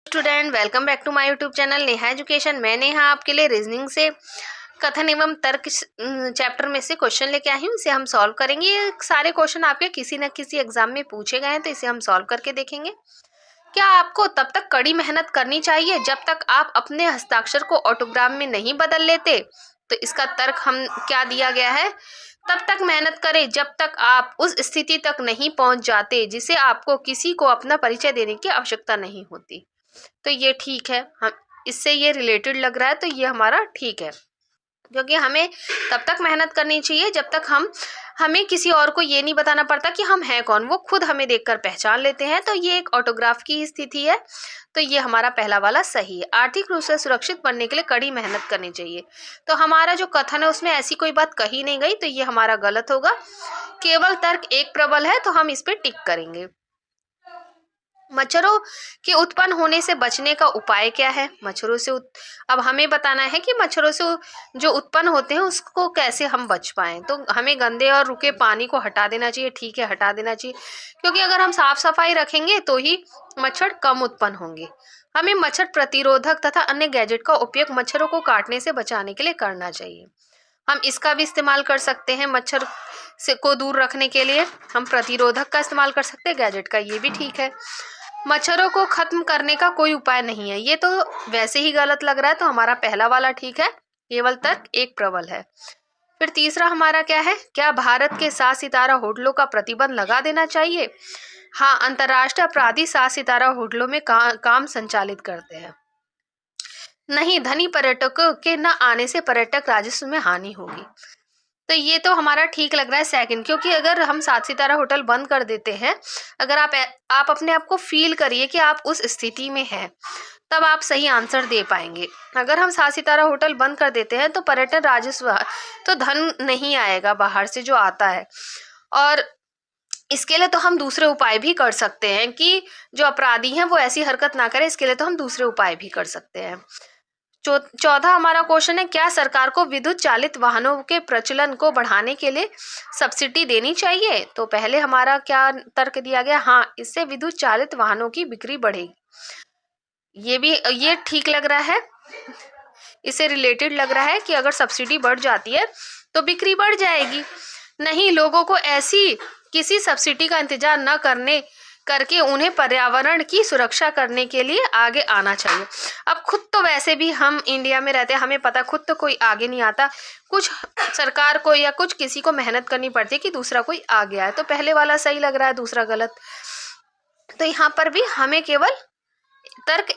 Student, welcome back to my YouTube channel Neha education. मैं नेहा आपके लिए रीजनिंग से कथन एवं तर्क चैप्टर में से क्वेश्चन लेके आई हूँ। इसे हम सॉल्व करेंगे। ये सारे क्वेश्चन आपके किसी न किसी एग्जाम में पूछे गए हैं, तो इसे हम सॉल्व करके देखेंगे। क्या आपको तब तक कड़ी मेहनत करनी चाहिए जब तक आप अपने हस्ताक्षर को ऑटोग्राफ में नहीं बदल लेते? तो इसका तर्क हम क्या दिया गया है, तब तक मेहनत करें जब तक आप उस स्थिति तक नहीं पहुंच जाते जिसे आपको किसी को अपना परिचय देने की आवश्यकता नहीं होती। तो ये ठीक है, हम इससे ये रिलेटेड लग रहा है, तो ये हमारा ठीक है, क्योंकि हमें तब तक मेहनत करनी चाहिए जब तक हमें किसी और को ये नहीं बताना पड़ता कि हम हैं कौन, वो खुद हमें देखकर पहचान लेते हैं। तो ये एक ऑटोग्राफ की स्थिति है, तो ये हमारा पहला वाला सही है। आर्थिक रूप से सुरक्षित बनने के लिए कड़ी मेहनत करनी चाहिए, तो हमारा जो कथन है उसमें ऐसी कोई बात कही नहीं गई, तो ये हमारा गलत होगा। केवल तर्क एक प्रबल है, तो हम इस पे टिक करेंगे। मच्छरों के उत्पन्न होने से बचने का उपाय क्या है? मच्छरों से अब हमें बताना है कि मच्छरों से जो उत्पन्न होते हैं उसको कैसे हम बच पाएं। तो हमें गंदे और रुके पानी को हटा देना चाहिए। ठीक है, हटा देना चाहिए, क्योंकि अगर हम साफ सफाई रखेंगे तो ही मच्छर कम उत्पन्न होंगे। हमें मच्छर प्रतिरोधक तथा अन्य गैजेट का उपयोग मच्छरों को काटने से बचाने के लिए करना चाहिए। हम इसका भी इस्तेमाल कर सकते हैं, मच्छर से को दूर रखने के लिए हम प्रतिरोधक का इस्तेमाल कर सकते हैं, गैजेट का, ये भी ठीक है। मच्छरों को खत्म करने का कोई उपाय नहीं है, ये तो वैसे ही गलत लग रहा है, तो हमारा पहला वाला ठीक है। केवल तर्क एक प्रबल है। फिर तीसरा हमारा क्या है, क्या भारत के 7 सितारा होटलों का प्रतिबंध लगा देना चाहिए? हाँ, अंतर्राष्ट्रीय अपराधी 7 सितारा होटलों में काम संचालित करते हैं। नहीं, धनी पर्यटकों के न आने से पर्यटक राजस्व में हानि होगी, तो ये तो हमारा ठीक लग रहा है सेकंड, क्योंकि अगर हम 7 सितारा होटल बंद कर देते हैं, अगर आप अपने आप को फील करिए कि आप उस स्थिति में हैं, तब आप सही आंसर दे पाएंगे। अगर हम 7 सितारा होटल बंद कर देते हैं तो पर्यटन राजस्व, तो धन नहीं आएगा बाहर से जो आता है। और इसके लिए तो हम दूसरे उपाय भी कर सकते हैं कि जो अपराधी हैं वो ऐसी हरकत ना करें। इसके लिए तो हम दूसरे उपाय भी कर सकते हैं। चौथा हमारा क्वेश्चन है, क्या सरकार को विद्युत चालित वाहनों के प्रचलन को बढ़ाने के लिए सब्सिडी देनी चाहिए? तो पहले हमारा क्या तर्क दिया गया, हाँ, इससे विद्युत चालित वाहनों की बिक्री बढ़ेगी। ये ठीक लग रहा है, इससे रिलेटेड लग रहा है कि अगर सब्सिडी बढ़ जाती है तो बिक्री बढ़ जाएगी। नहीं, लोगों को ऐसी किसी सब्सिडी का इंतजार न करके उन्हें पर्यावरण की सुरक्षा करने के लिए आगे आना चाहिए। अब खुद तो वैसे भी हम इंडिया में रहते हैं, हमें पता खुद तो कोई आगे नहीं आता, कुछ सरकार को या कुछ किसी को मेहनत करनी पड़ती है कि दूसरा कोई आगे आए। तो पहले वाला सही लग रहा है, दूसरा गलत। तो यहाँ पर भी हमें केवल तर्क